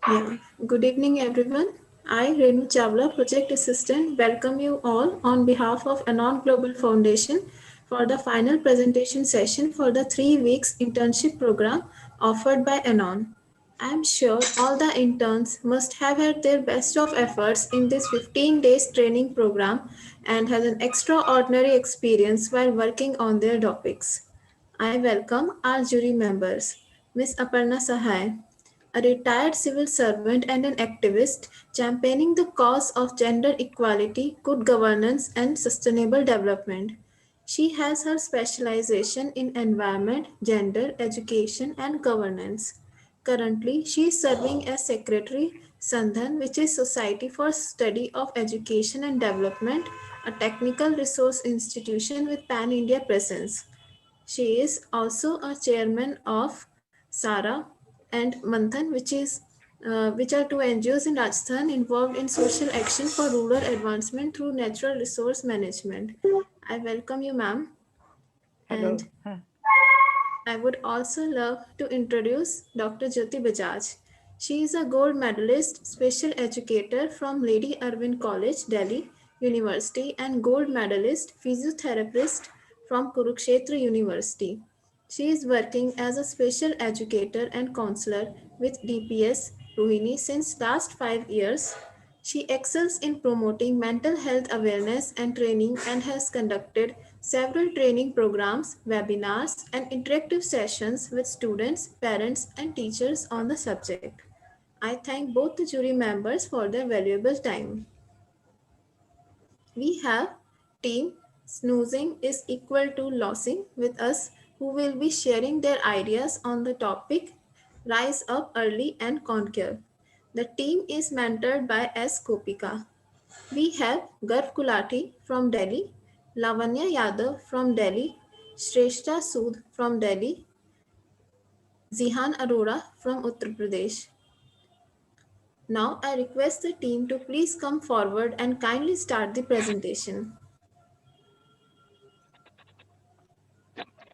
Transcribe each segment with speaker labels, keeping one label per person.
Speaker 1: Yeah, good evening everyone. I, Renu Chawla, Project Assistant, welcome you all on behalf of Anon Global Foundation for the final presentation session for the 3 weeks internship program offered by Anon. I am sure all the interns must have had their best of efforts in this 15 days training program and had an extraordinary experience while working on their topics. I welcome our jury members, Ms. Aparna Sahai, a retired civil servant and an activist championing the cause of gender equality, good governance, and sustainable development. She has her specialization in environment, gender, education, and governance. Currently, she is serving as Secretary Sandhan, which is Society for Study of Education and Development, a technical resource institution with pan India presence. She is also a chairman of SARA and Manthan, which are two NGOs in Rajasthan involved in social action for rural advancement through natural resource management. I welcome you, ma'am.
Speaker 2: Hello.
Speaker 1: And I would also love to introduce Dr. Jyoti Bajaj. She is a gold medalist, special educator from Lady Irwin College, Delhi University, and gold medalist, physiotherapist from Kurukshetra University. She is working as a special educator and counselor with DPS Rohini since last 5 years. She excels in promoting mental health awareness and training and has conducted several training programs, webinars, and interactive sessions with students, parents, and teachers on the subject. I thank both the jury members for their valuable time. We have team snoozing is equal to losing with us who will be sharing their ideas on the topic rise up early and conquer. The team is mentored by S. Kopika. We have Garv Kulati from Delhi, Lavanya Yadav from Delhi, Shrestha Sood from Delhi, Zihan Arora from Uttar Pradesh. Now I request the team to please come forward and kindly start the presentation.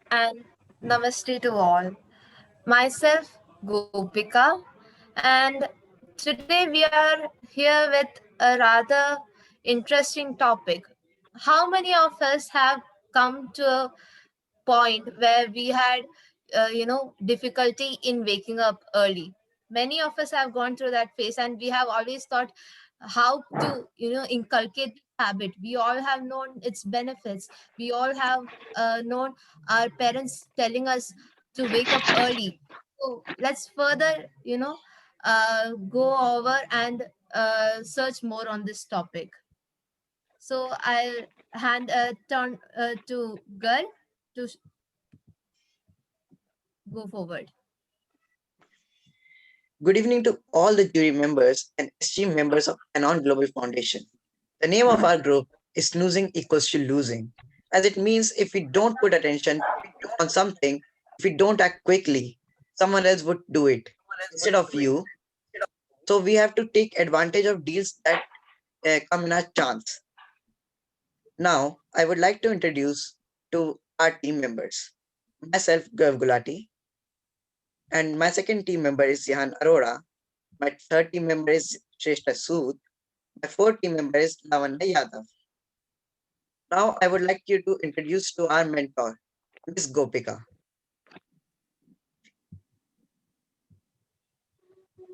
Speaker 3: And namaste to all. Myself, Gopika, and today we are here with a rather interesting topic. How many of us have come to a point where we had, difficulty in waking up early? Many of us have gone through that phase, and we have always thought how to, inculcate the habit. We all have known its benefits. We all have known our parents telling us to wake up early. So let's further, go over and search more on this topic. So I'll hand turn to Girl to go forward.
Speaker 2: Good evening to all the jury members and esteemed members of Anon Global Foundation. The name of our group is Snoozing Equals to Losing, as it means if we don't put attention on something, if we don't act quickly, someone else would do it instead of you. So we have to take advantage of deals that come in our chance. Now, I would like to introduce to our team members. Myself, Gav Gulati, and my second team member is Yahan Arora. My third team member is Shrestha Sood. My fourth team member is Lavanya Yadav. Now I would like you to introduce to our mentor, Ms. Gopika.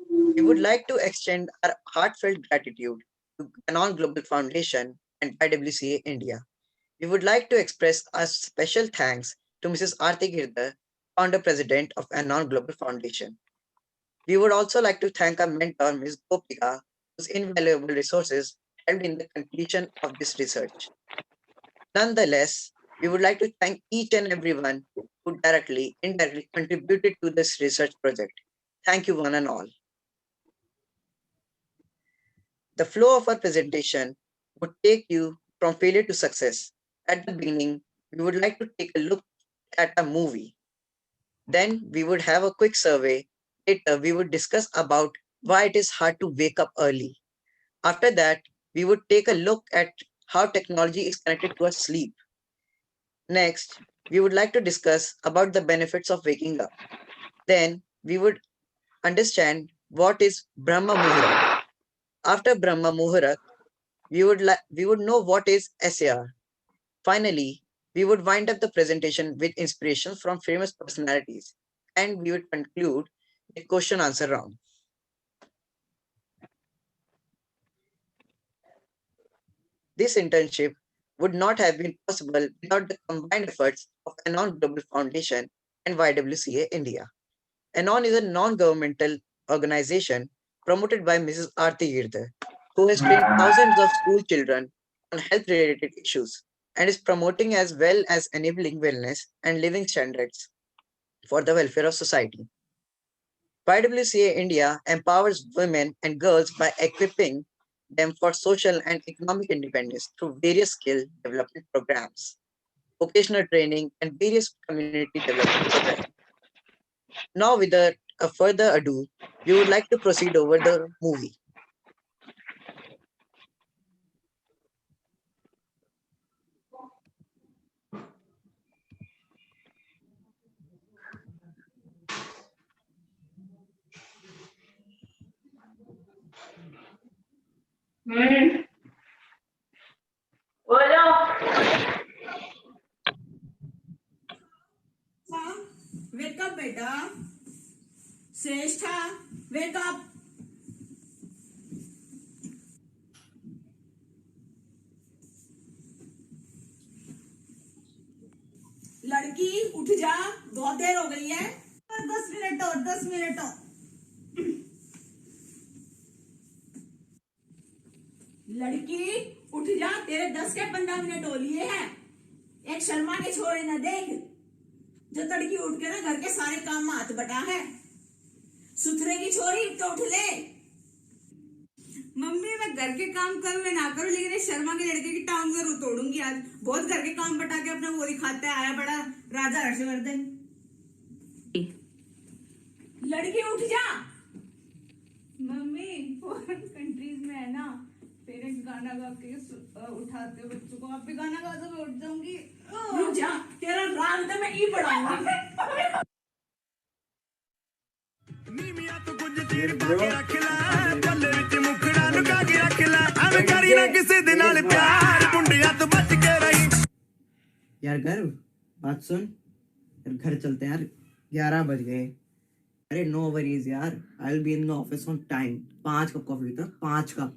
Speaker 2: We would like to extend our heartfelt gratitude to Canon Global Foundation and IWCA India. We would like to express our special thanks to Mrs. Aarti Girdhar, founder president of Anon Global Foundation. We would also like to thank our mentor, Ms. Gopika, whose invaluable resources helped in the completion of this research. Nonetheless, we would like to thank each and everyone who directly, indirectly contributed to this research project. Thank you, one and all. The flow of our presentation would take you from failure to success. At the beginning, we would like to take a look at a movie. Then we would have a quick survey. Later, we would discuss about why it is hard to wake up early. After that, we would take a look at how technology is connected to our sleep. Next, we would like to discuss about the benefits of waking up. Then we would understand what is Brahma Muhurat. After Brahma Muhurat, we would know what is SAR. Finally, we would wind up the presentation with inspirations from famous personalities, and we would conclude with question answer round. This internship would not have been possible without the combined efforts of Anon Global Foundation and YWCA India. Anon is a non-governmental organization promoted by Mrs. Aarti Girdhar, who has trained thousands of school children on health-related issues and is promoting as well as enabling wellness and living standards for the welfare of society. YWCA India empowers women and girls by equipping them for social and economic independence through various skill development programs, vocational training, and various community development programs. Now, without a further ado, we would like to proceed over the movie.
Speaker 4: Wake up, beta. Shrestha, wake up. लड़की उठ जा, बहुत देर हो गई है। 10 minute और 10 minute और। लड़की उठ जा, तेरे 10 के 15 मिनट हो लिए हैं। एक शर्मा के छोरे न देख, जो तड़की उठ के ना घर के सारे काम में हाथ बटा है। सुथरे की छोरी तो उठ ले। मम्मी मैं घर के काम करूं या ना करूं, लेकिन शर्मा के लड़के की टांग जरूर तोड़ूंगी आज। बहुत घर के काम बटा के अपना वो दिखाता है, आया बड़ा राजा हर्षवर्धन। लड़की उठ जा। मम्मी फॉरेन कंट्रीज में है ना, पेरेंट्स गाना गा के उठाते हैं बच्चों को। आप भी गाना गा दो, मैं उठ जाऊंगी। रुक जा, तेरा राग तो मैं ही पढ़ाऊंगी। ਨੀਮੀਆਂ ਤੋਂ ਕੁਝ ਚੀਰ ਪਾ ਕੇ ਰੱਖ ਲੈ, ਪੱਲੇ ਵਿੱਚ ਮੁਖੜਾ ਲੁਕਾ ਕੇ ਰੱਖ ਲੈ, ਐਵੇਂ ਕਰੀ ਨਾ ਕਿਸੇ ਦੇ ਨਾਲ ਪਿਆਰ, ਗੁੰਡਿਆਂ ਤੋਂ ਬਚ ਕੇ ਰਹੀ।
Speaker 5: यार घर बात सुन यार, घर चलते हैं यार, 11 बज गए। अरे नो वरीज यार, I will be in the office on time. 5 cup coffee था, 5 कप।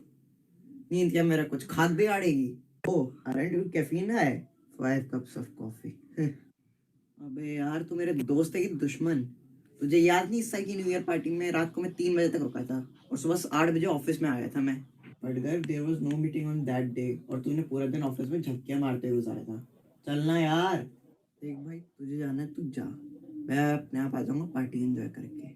Speaker 5: नींद क्या मेरा कुछ खाद बिगाड़ेगी? ओ अरेंट यू कैफीन है, 5 कप्स ऑफ कॉफी। अबे यार तू मेरे दोस्त है कि दुश्मन? तुझे याद नहीं, इस साल की न्यू ईयर पार्टी में रात को मैं 3 बजे तक रुका था और सुबह 8 बजे ऑफिस में आ गया था मैं। बट घर there was no meeting on that day और तूने पूरा दिन ऑफिस में झपकियां मारते हुए गुजारा था। चलना यार। देख भाई, तुझे जाना है तू जा, मैं अपने आप आ जाऊंगा पार्टी एंजॉय करके।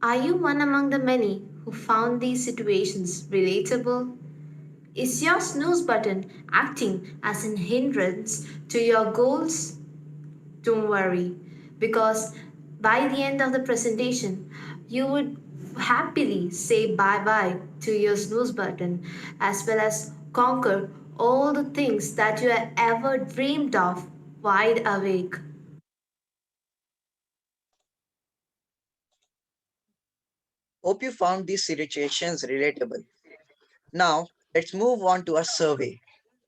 Speaker 3: Are you one among the many who found these situations relatable? Is your snooze button acting as an hindrance to your goals? Don't worry, because by the end of the presentation, you would happily say bye bye to your snooze button as well as conquer all the things that you have ever dreamed of wide awake.
Speaker 2: Hope you found these situations relatable. Now, let's move on to our survey.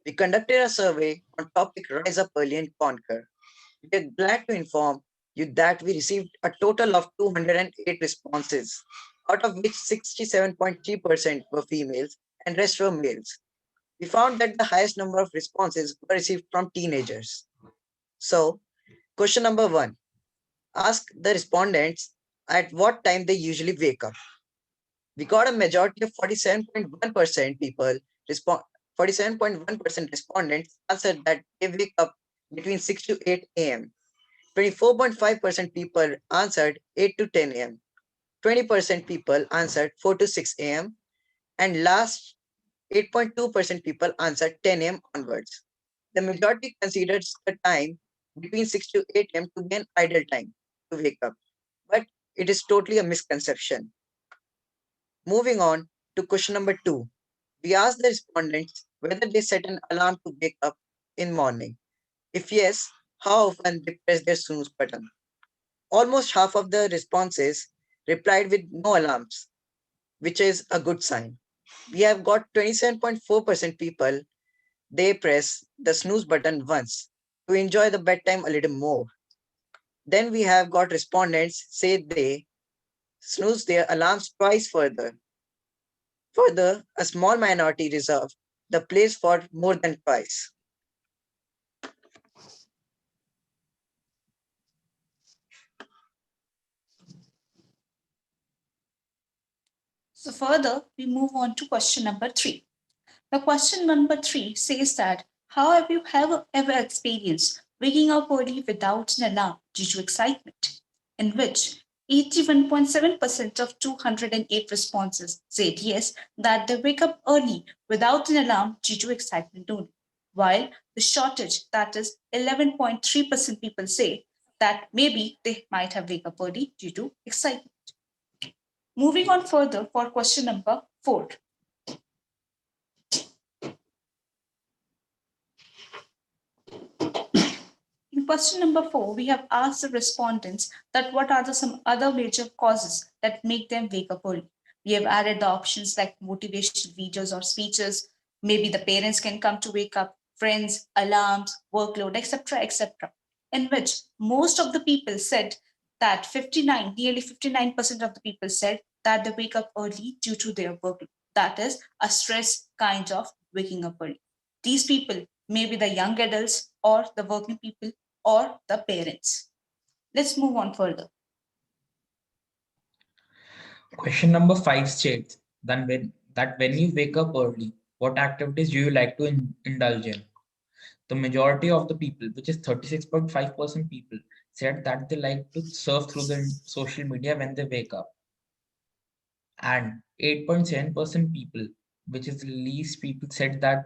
Speaker 2: We conducted a survey on topic Rise Up Early and Conquer. We are glad to inform you that we received a total of 208 responses, out of which 67.3% were females and rest were males. We found that the highest number of responses were received from teenagers. So, question number 1. Ask the respondents at what time they usually wake up. We got a majority of 47.1% people respond. 47.1% respondents answered that they wake up between 6 to 8 a.m. 24.5% people answered 8 to 10 a.m. 20% people answered 4 to 6 a.m. and last 8.2% people answered 10 a.m. onwards. The majority considers the time between 6 to 8 a.m. to be an ideal time to wake up, but it is totally a misconception. Moving on to question number 2. We asked the respondents whether they set an alarm to wake up in morning. If yes, how often they press their snooze button. Almost half of the responses replied with no alarms, which is a good sign. We have got 27.4% people, they press the snooze button once to enjoy the bedtime a little more. Then we have got respondents say they snooze their alarms twice further. Further, a small minority reserve the place for more than twice.
Speaker 6: So further, we move on to question number 3. The question number 3 says that how have you ever experienced waking up early without an alarm due to excitement? In which 81.7% of 208 responses said yes, that they wake up early without an alarm due to excitement only. While the shortage, that is 11.3% people say that maybe they might have wake up early due to excitement. Moving on further for question number 4. In question number 4, we have asked the respondents that what are some other major causes that make them wake up early. We have added the options like motivational videos or speeches. Maybe the parents can come to wake up, friends, alarms, workload, etc., etc. In which most of the people said that nearly 59% of the people said that they wake up early due to their workload. That is a stress kind of waking up early. These people may be the young adults or the working people or the parents. Let's move on further.
Speaker 7: Question number 5 states that when you wake up early, what activities do you like to indulge in? The majority of the people, which is 36.5% people, said that they like to surf through the social media when they wake up. And 8.7% people, which is the least people, said that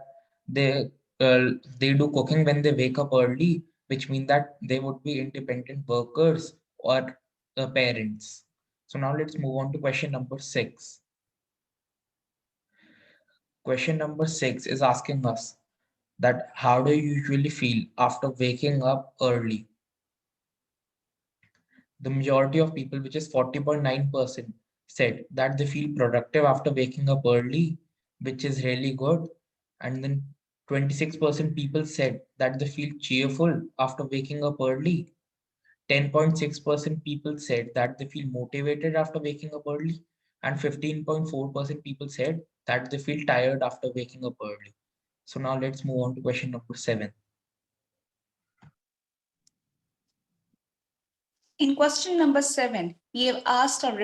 Speaker 7: they do cooking when they wake up early, which means that they would be independent workers or parents. So now let's move on to question number 6. Question number 6 is asking us that how do you usually feel after waking up early? The majority of people, which is 40.9%, said that they feel productive after waking up early, which is really good. And then 26% people said that they feel cheerful after waking up early. 10.6% people said that they feel motivated after waking up early. And 15.4% people said that they feel tired after waking up early. So now let's move on to question number 7.
Speaker 6: In question number 7, we have asked our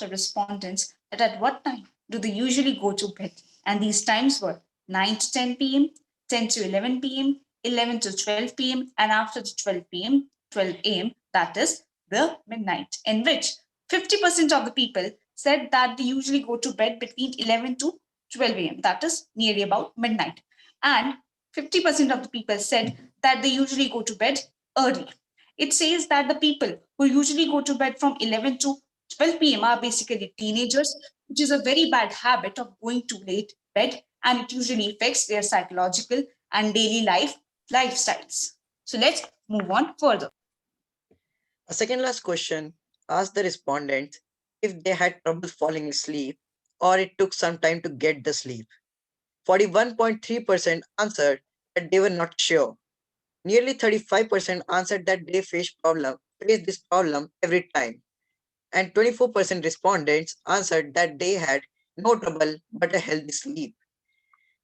Speaker 6: respondents that at what time do they usually go to bed? And these times were 9 to 10 p.m., 10 to 11 p.m., 11 to 12 p.m., and after the 12 p.m., 12 a.m., that is the midnight, in which 50% of the people said that they usually go to bed between 11 to 12 a.m., that is nearly about midnight. And 50% of the people said that they usually go to bed early. It says that the people who usually go to bed from 11 to 12 p.m. are basically teenagers, which is a very bad habit of going to late bed, and it usually affects their psychological and daily lifestyles. So let's move on further.
Speaker 2: A second last question asked the respondents if they had trouble falling asleep or it took some time to get the sleep. 41.3% answered that they were not sure. Nearly 35% answered that they face this problem every time. And 24% respondents answered that they had no trouble but a healthy sleep.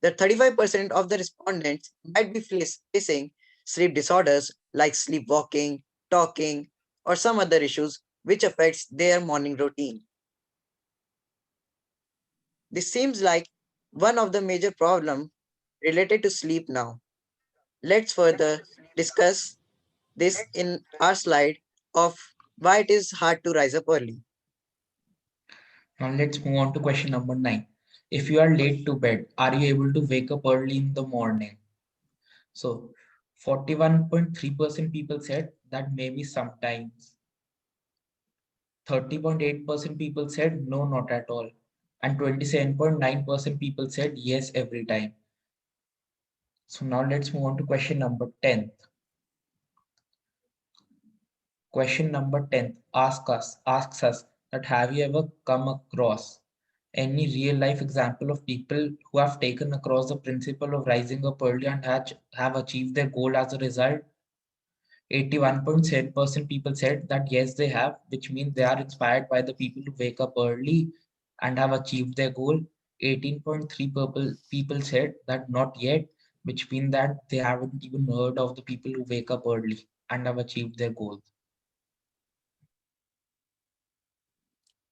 Speaker 2: The 35% of the respondents might be facing sleep disorders like sleepwalking, talking, or some other issues which affects their morning routine. This seems like one of the major problems related to sleep now. Let's further discuss this in our slide of why it is hard to rise up early.
Speaker 7: Now let's move on to question number 9. If you are late to bed, are you able to wake up early in the morning? So 41.3% people said that maybe sometimes. 30.8% people said no, not at all. And 27.9% people said yes every time. So now let's move on to question number 10. Question number 10 asks us that have you ever come across any real life example of people who have taken across the principle of rising up early and have achieved their goal as a result? 81.7% people said that yes, they have, which means they are inspired by the people who wake up early and have achieved their goal. 18.3 people said that not yet, which means that they haven't even heard of the people who wake up early and have achieved their goals.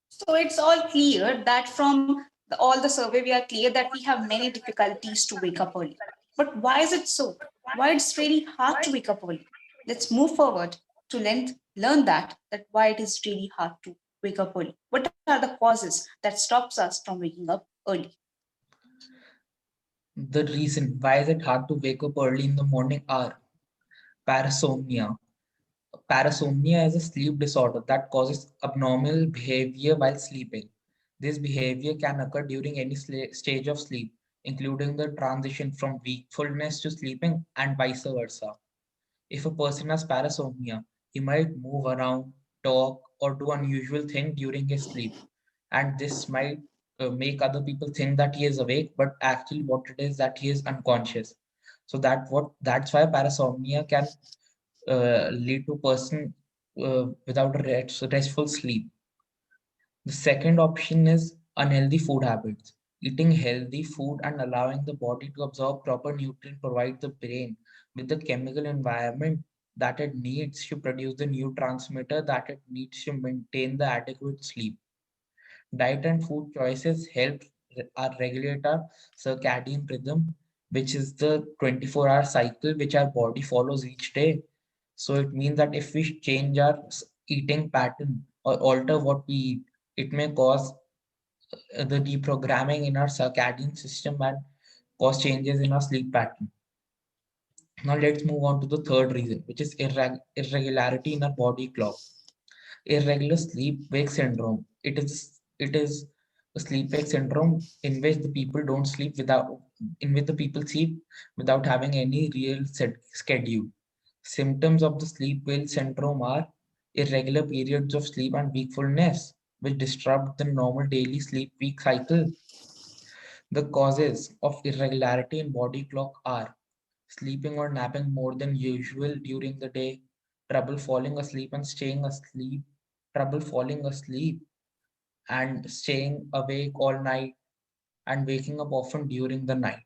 Speaker 6: So it's all clear that from all the survey, we are clear that we have many difficulties to wake up early. But why is it so? Why it's really hard to wake up early? Let's move forward to learn that why it is really hard to wake up early. What are the causes that stops us from waking up early?
Speaker 7: The reason why is it hard to wake up early in the morning are parasomnia. Parasomnia is a sleep disorder that causes abnormal behavior while sleeping. This behavior can occur during any stage of sleep, including the transition from wakefulness to sleeping and vice versa. If a person has parasomnia, he might move around, talk, or do unusual things during his sleep. And this might make other people think that he is awake, but actually what it is that he is unconscious. So that's why parasomnia can lead to a person without a restful sleep. The second option is unhealthy food habits. Eating healthy food and allowing the body to absorb proper nutrient provides the brain with the chemical environment that it needs to produce the neurotransmitter that it needs to maintain the adequate sleep. Diet and food choices help regulate our circadian rhythm, which is the 24-hour cycle which our body follows each day. So it means that if we change our eating pattern or alter what we eat, it may cause the deprogramming in our circadian system and cause changes in our sleep pattern. Now let's move on to the third reason, which is irregularity in our body clock. Irregular sleep wake syndrome. It is a sleep wake syndrome in which the people don't sleep without in which the people sleep without having any real set schedule. Symptoms of the sleep wake syndrome are irregular periods of sleep and wakefulness, which disrupt the normal daily sleep week cycle. The causes of irregularity in body clock are sleeping or napping more than usual during the day, trouble falling asleep and staying asleep, trouble falling asleep and staying awake all night, and waking up often during the night.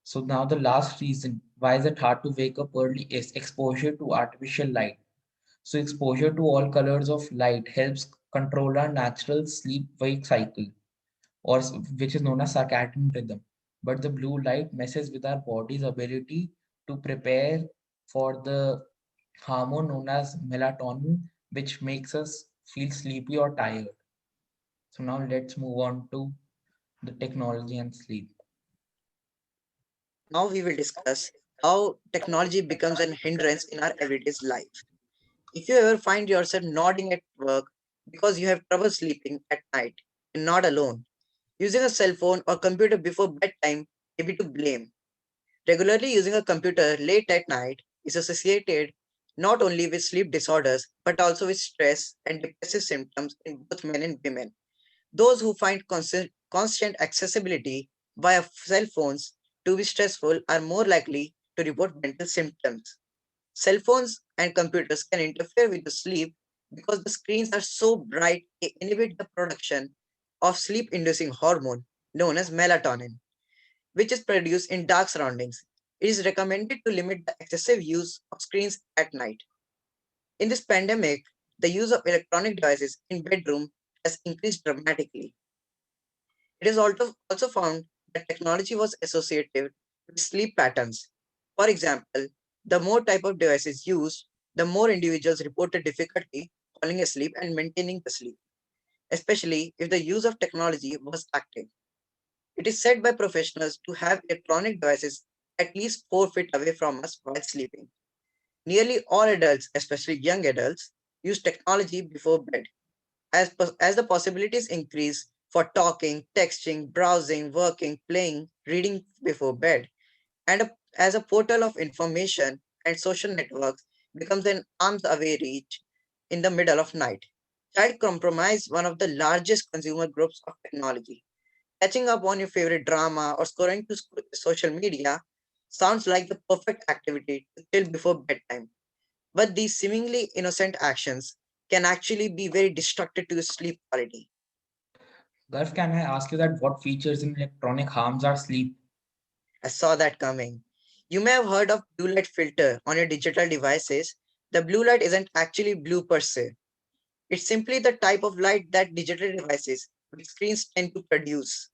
Speaker 7: So now the last reason why is it hard to wake up early is exposure to artificial light. So exposure to all colors of light helps control our natural sleep-wake cycle, or which is known as circadian rhythm. But the blue light messes with our body's ability to prepare for the hormone known as melatonin, which makes us feel sleepy or tired. So now let's move on to the technology and sleep.
Speaker 2: Now we will discuss how technology becomes an hindrance in our everyday life. If you ever find yourself nodding at work because you have trouble sleeping at night, you're not alone. Using a cell phone or computer before bedtime may be to blame. Regularly using a computer late at night is associated not only with sleep disorders but also with stress and depressive symptoms in both men and women. Those who find constant accessibility via cell phones to be stressful are more likely to report mental symptoms. Cell phones and computers can interfere with the sleep because the screens are so bright they inhibit the production of sleep inducing hormone known as melatonin, which is produced in dark surroundings. It is recommended to limit the excessive use of screens at night. In this pandemic, the use of electronic devices in bedroom has increased dramatically. It is also found that technology was associated with sleep patterns. For example, the more type of devices used, the more individuals reported difficulty falling asleep and maintaining the sleep, especially if the use of technology was active. It is said by professionals to have electronic devices at least 4 feet away from us while sleeping. Nearly all adults, especially young adults, use technology before bed. As the possibilities increase for talking, texting, browsing, working, playing, reading before bed, and as a portal of information and social networks becomes an arm's away reach in the middle of night. Child compromise one of the largest consumer groups of technology. Catching up on your favorite drama or scrolling to social media sounds like the perfect activity to chill before bedtime. But these seemingly innocent actions can actually be very destructive to your sleep quality.
Speaker 7: Garv, can I ask you that what features in electronic harms our sleep?
Speaker 2: I saw that coming. You may have heard of blue light filter on your digital devices. The blue light isn't actually blue per se. It's simply the type of light that digital devices with screens tend to produce.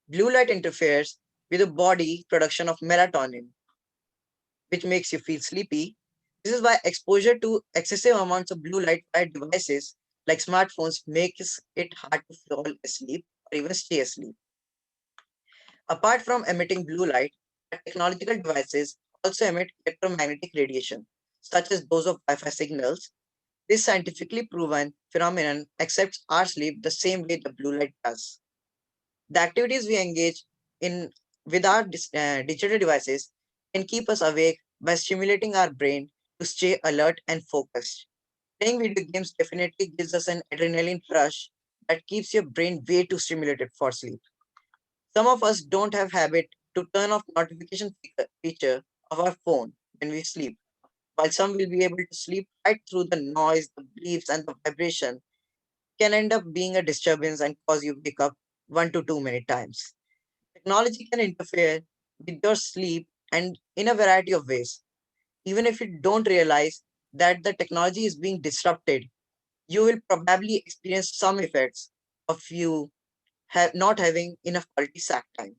Speaker 2: Blue light interferes with the body production of melatonin, which makes you feel sleepy. This is why exposure to excessive amounts of blue light by devices like smartphones makes it hard to fall asleep or even stay asleep. Apart from emitting blue light, technological devices also emit electromagnetic radiation, such as those of Wi-Fi signals. This scientifically proven phenomenon affects our sleep the same way the blue light does. The activities we engage in with our digital devices can keep us awake by stimulating our brain to stay alert and focused. Playing video games definitely gives us an adrenaline rush that keeps your brain way too stimulated for sleep. Some of us don't have habit to turn off notification feature of our phone when we sleep, while some will be able to sleep right through the noise, the beeps, and the vibration can end up being a disturbance and cause you wake up 1 to 2 many times. Technology can interfere with your sleep and in a variety of ways. Even if you don't realize that the technology is being disrupted, you will probably experience some effects of you not having enough quality sack time.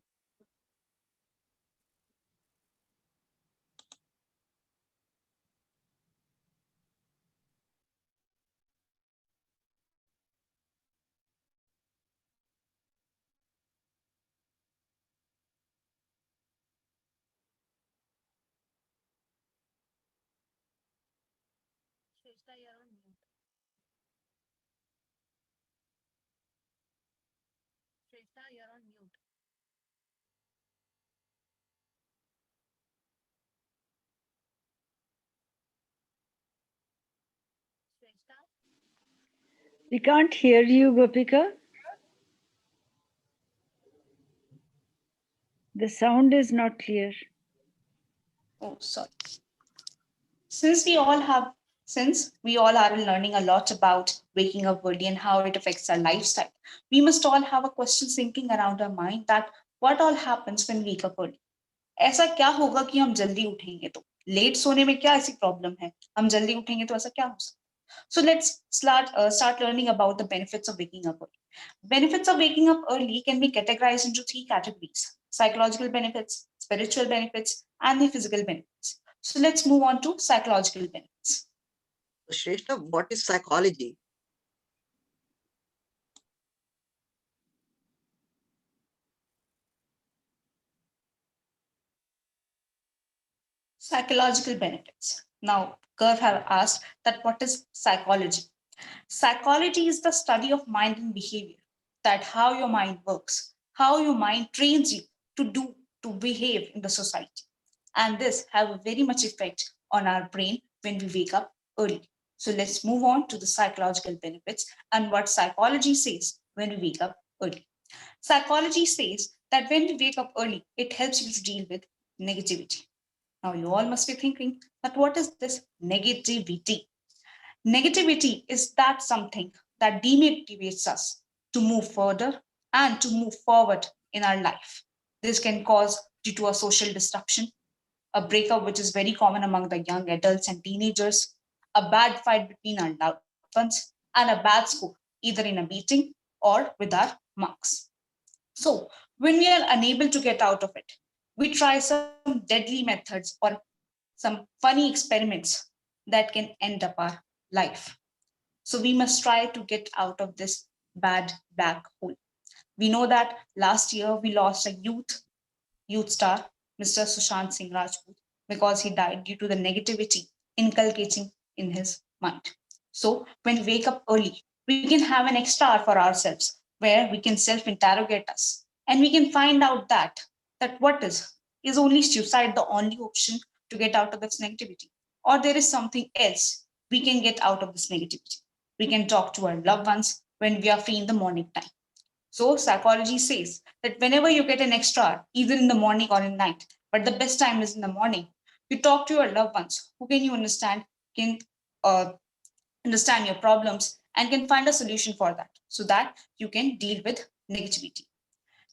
Speaker 3: Shrestha, you're on mute. Shrestha, you're on mute. Shrestha?
Speaker 8: We can't hear you, Gopika. The sound is not clear.
Speaker 6: Oh, sorry. Since we all are learning a lot about waking up early and how it affects our lifestyle, we must all have a question sinking around our mind that what all happens when we wake up early. ऐसा क्या होगा कि हम जल्दी उठेंगे तो late सोने में क्या ऐसी प्रॉब्लम है हम जल्दी उठेंगे तो ऐसा क्या हो सकता so let's start learning about the benefits of waking up early. Benefits of waking up early can be categorized into three categories: psychological benefits, spiritual benefits, and the physical benefits. So let's move on to psychological benefits.
Speaker 2: So, Shrestha, what is psychology?
Speaker 6: Psychological benefits. Now, Gaurav have asked that what is psychology? Psychology is the study of mind and behavior, that how your mind works, how your mind trains you to behave in the society. And this have a very much effect on our brain when we wake up early. So let's move on to the psychological benefits and what psychology says when we wake up early. Psychology says that when we wake up early, it helps you to deal with negativity. Now, you all must be thinking that what is this negativity? Negativity is that something that demotivates us to move further and to move forward in our life. This can cause due to a social disruption, a breakup, which is very common among the young adults and teenagers, a bad fight between our ones, and a bad score, either in a meeting or with our marks. So when we are unable to get out of it, we try some deadly methods or some funny experiments that can end up our life. So we must try to get out of this bad black hole. We know that last year we lost a youth star, Mr. Sushant Singh Rajput, because he died due to the negativity inculcating in his mind. So when we wake up early, we can have an extra hour for ourselves where we can self-interrogate us and we can find out that what is only suicide the only option to get out of this negativity, or there is something else we can get out of this negativity. We can talk to our loved ones when we are free in the morning time. So psychology says that whenever you get an extra hour, either in the morning or in night, but the best time is in the morning, you talk to your loved ones who can you understand, can understand your problems and can find a solution for that so that you can deal with negativity.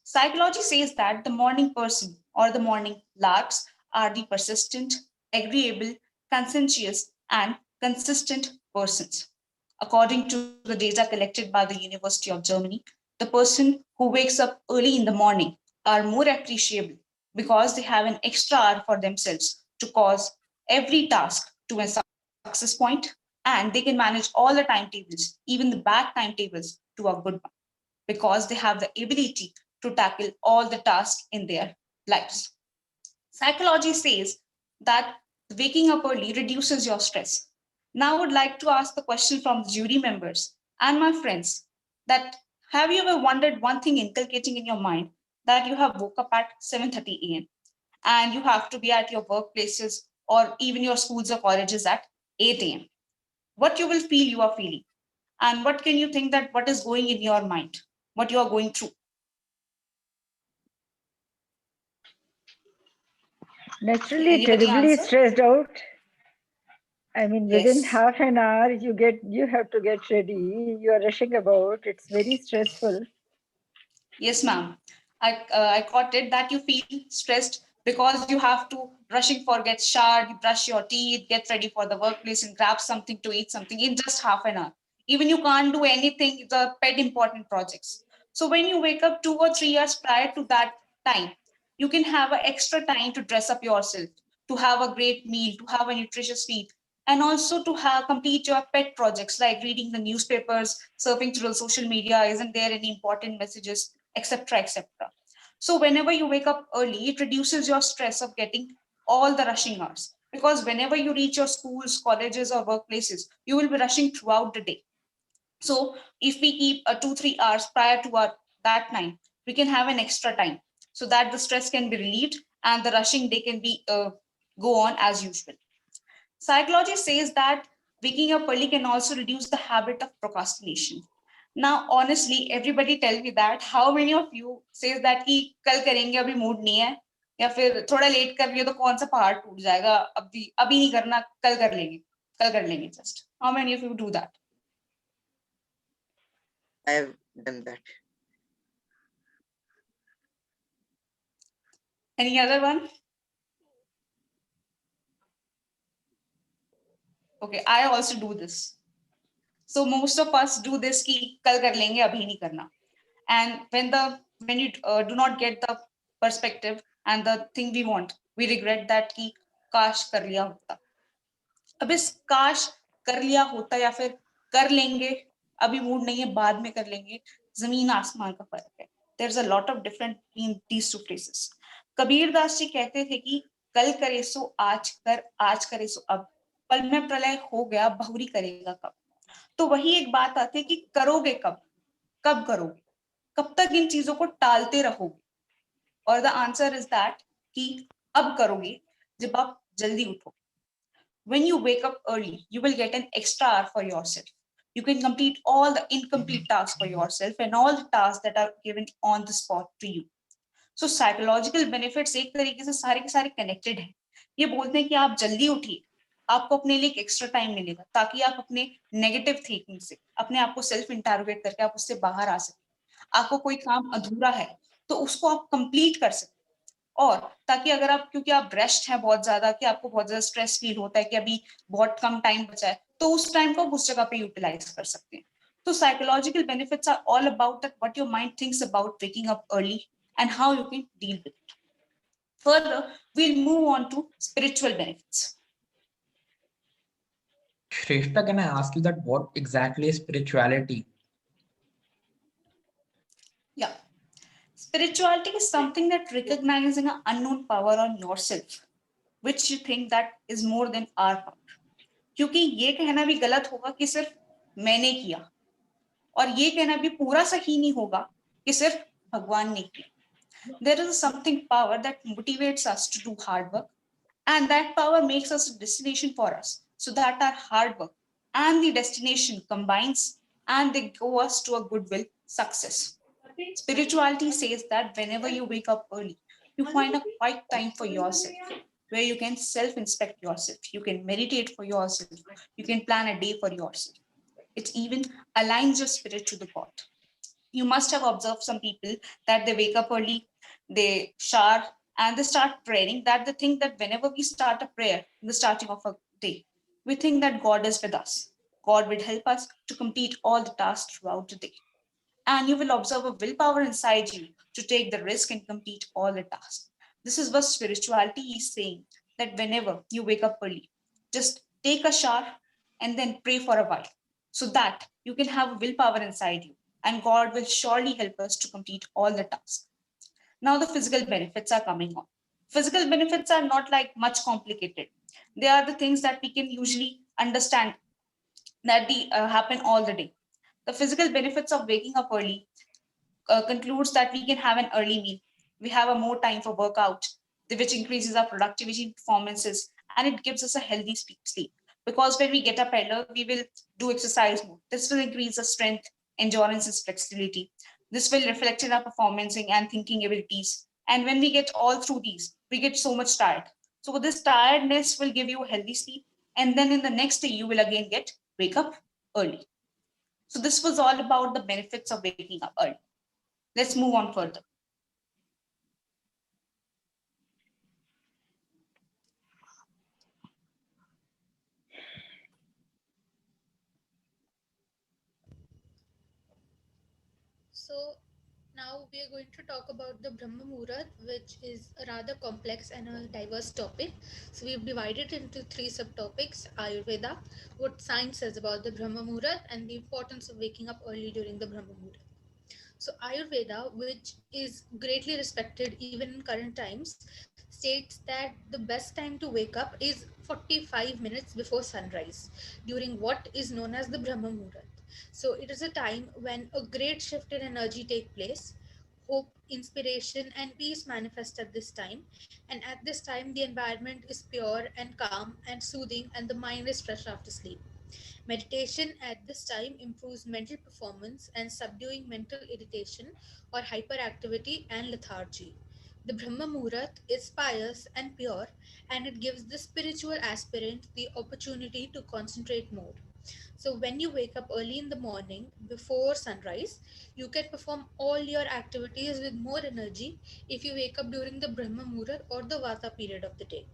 Speaker 6: Psychology says that the morning person or the morning larks are the persistent, agreeable, conscientious, and consistent persons. According to the data collected by the University of Germany, the person who wakes up early in the morning are more appreciable because they have an extra hour for themselves to cause every task to a success point, and they can manage all the timetables, even the bad timetables, to a good one because they have the ability to tackle all the tasks in their lives. Psychology says that waking up early reduces your stress. Now I would like to ask the question from the jury members and my friends that have you ever wondered one thing inculcating in your mind that you have woke up at 7:30 a.m. and you have to be at your workplaces or even your schools or colleges at 8 a.m. What you will feel you are feeling and what can you think that what is going in your mind, what you are going through?
Speaker 8: Naturally,
Speaker 6: Anybody
Speaker 8: terribly
Speaker 6: answer?
Speaker 8: stressed out. I mean, within
Speaker 6: Yes.
Speaker 8: half an hour, you have to get ready. You are rushing about. It's very stressful.
Speaker 6: Yes, ma'am. I caught it that you feel stressed because you have to rushing for get showered, you brush your teeth, get ready for the workplace, and grab something to eat something in just half an hour. Even you can't do anything, the pet important projects. So when you wake up 2 or 3 hours prior to that time, you can have an extra time to dress up yourself, to have a great meal, to have a nutritious feed, and also to have complete your pet projects like reading the newspapers, surfing through the social media, isn't there any important messages, etc., etc. So whenever you wake up early, it reduces your stress of getting all the rushing hours. Because whenever you reach your schools, colleges, or workplaces, you will be rushing throughout the day. So if we keep 2-3 hours prior to that time, we can have an extra time so that the stress can be relieved and the rushing day can be go on as usual. Psychology says that waking up early can also reduce the habit of procrastination. Now, honestly, everybody tell me that how many of you says that कि कल करेंगे अभी mood नहीं है या फिर थोड़ा late कर लियो तो कौन सा पहाड़ टूट जाएगा अभी नहीं करना कल कर लेंगे just how many of you do that?
Speaker 2: I have done that.
Speaker 6: Any other one? Okay, I also do this. So most of us do this कि कल कर लेंगे अभी नहीं करना. And when you do not get the perspective and the thing we want, we regret that कि काश कर लिया होता. अब इस काश कर लिया होता या फिर कर लेंगे अभी मूड नहीं है बाद में कर लेंगे, जमीन आसमान का फर्क है. There's a lot of difference between these two phrases. Kabir Das ji कहते थे कि कल करे सो आज करे सो अब, पल में प्रलय हो गया बहुरी करेगा कब. तो वही एक बात आती है कि करोगे कब करोगे, कब तक इन चीजों को टालते रहोगे. और द आंसर इज दैट कि अब करोगे जब आप जल्दी उठोगे. When you wake up early, you will get an extra hour for yourself. You can complete all the incomplete tasks for yourself and all the tasks that are given on the spot to you. So psychological benefits एक तरीके से सारे के सारे connected हैं. ये बोलते हैं कि आप जल्दी उठिए, आपको अपने लिए एक एक्स्ट्रा टाइम मिलेगा ताकि आप अपने नेगेटिव थिंकिंग से अपने आप को सेल्फ इंटरोगेट करके आप उससे बाहर आ सकें. आपको कोई काम अधूरा है तो उसको आप कंप्लीट कर सकते. और ताकि अगर आप, क्योंकि आप रेस्ट है बहुत ज्यादा, कि आपको बहुत ज्यादा स्ट्रेस फील होता है कि अभी बहुत कम टाइम बचा है, तो उस टाइम को आप उस जगह पे यूटिलाइज कर सकते हैं. So psychological benefits are all about that what your mind thinks about waking up early and how you can deal with it. Further, we'll move on to spiritual benefits.
Speaker 7: Shrestha, can I ask you that what exactly is spirituality?
Speaker 6: Yeah. Spirituality is something that recognizing an unknown power on yourself, which you think that is more than our power. क्योंकि ये कहना भी गलत होगा कि सिर्फ मैंने किया, और ये कहना भी पूरा सही नहीं होगा कि सिर्फ भगवान ने किया. There is something power that motivates us to do hard work, and that power makes us a destination for us, so that our hard work and the destination combines and they go us to a goodwill success. Spirituality says that whenever you wake up early, you find a quiet time for yourself, where you can self-inspect yourself, you can meditate for yourself, you can plan a day for yourself. It even aligns your spirit to the God. You must have observed some people that they wake up early, they shower, and they start praying, that they think that whenever we start a prayer in the starting of a day, we think that God is with us. God will help us to complete all the tasks throughout the day. And you will observe a willpower inside you to take the risk and complete all the tasks. This is what spirituality is saying, that whenever you wake up early, just take a shower and then pray for a while, so that you can have willpower inside you, and God will surely help us to complete all the tasks. Now the physical benefits are coming on. Physical benefits are not like much complicated. They are the things that we can usually understand, that the happen all the day. The physical benefits of waking up early concludes that we can have an early meal. We have a more time for workout, which increases our productivity performances, and it gives us a healthy sleep. Because when we get up earlier, we will do exercise more. This will increase our strength, endurance, and flexibility. This will reflect in our performance and thinking abilities. And when we get all through these, we get so much tired. So this tiredness will give you a healthy sleep, and then in the next day, you will again wake up early. So this was all about the benefits of waking up early. Let's move on further.
Speaker 1: So now we are going to talk about the Brahma Muhurat, which is a rather complex and a diverse topic. So we've divided it into three subtopics: Ayurveda, what science says about the Brahma Muhurat, and the importance of waking up early during the Brahma Muhurat. So Ayurveda, which is greatly respected even in current times, states that the best time to wake up is 45 minutes before sunrise, during what is known as the Brahma Muhurat. So it is a time when a great shift in energy take place. Hope, inspiration, and peace manifest at this time. And at this time, the environment is pure and calm and soothing, and the mind is fresh after sleep. Meditation at this time improves mental performance and subduing mental irritation or hyperactivity and lethargy. The Brahma Muhurat is pious and pure, and it gives the spiritual aspirant the opportunity to concentrate more. So, when you wake up early in the morning before sunrise, you can perform all your activities with more energy if you wake up during the Brahma Muhurat or the Vata period of the day.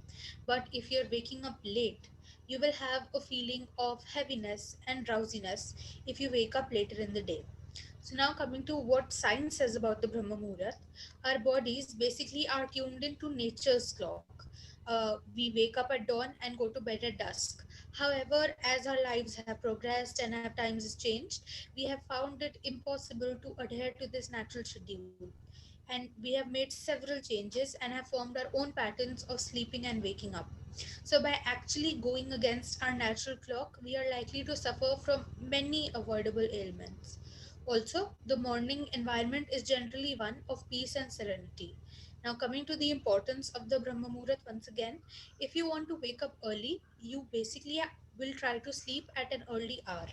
Speaker 1: But if you're waking up late, you will have a feeling of heaviness and drowsiness if you wake up later in the day. So now coming to what science says about the Brahma Muhurat, our bodies basically are tuned into nature's clock. We wake up at dawn and go to bed at dusk. However, as our lives have progressed and our times has changed, we have found it impossible to adhere to this natural schedule. And we have made several changes and have formed our own patterns of sleeping and waking up. So, by actually going against our natural clock, we are likely to suffer from many avoidable ailments. Also, the morning environment is generally one of peace and serenity. Now, coming to the importance of the Brahma Muhurat once again, if you want to wake up early, you basically will try to sleep at an early hour.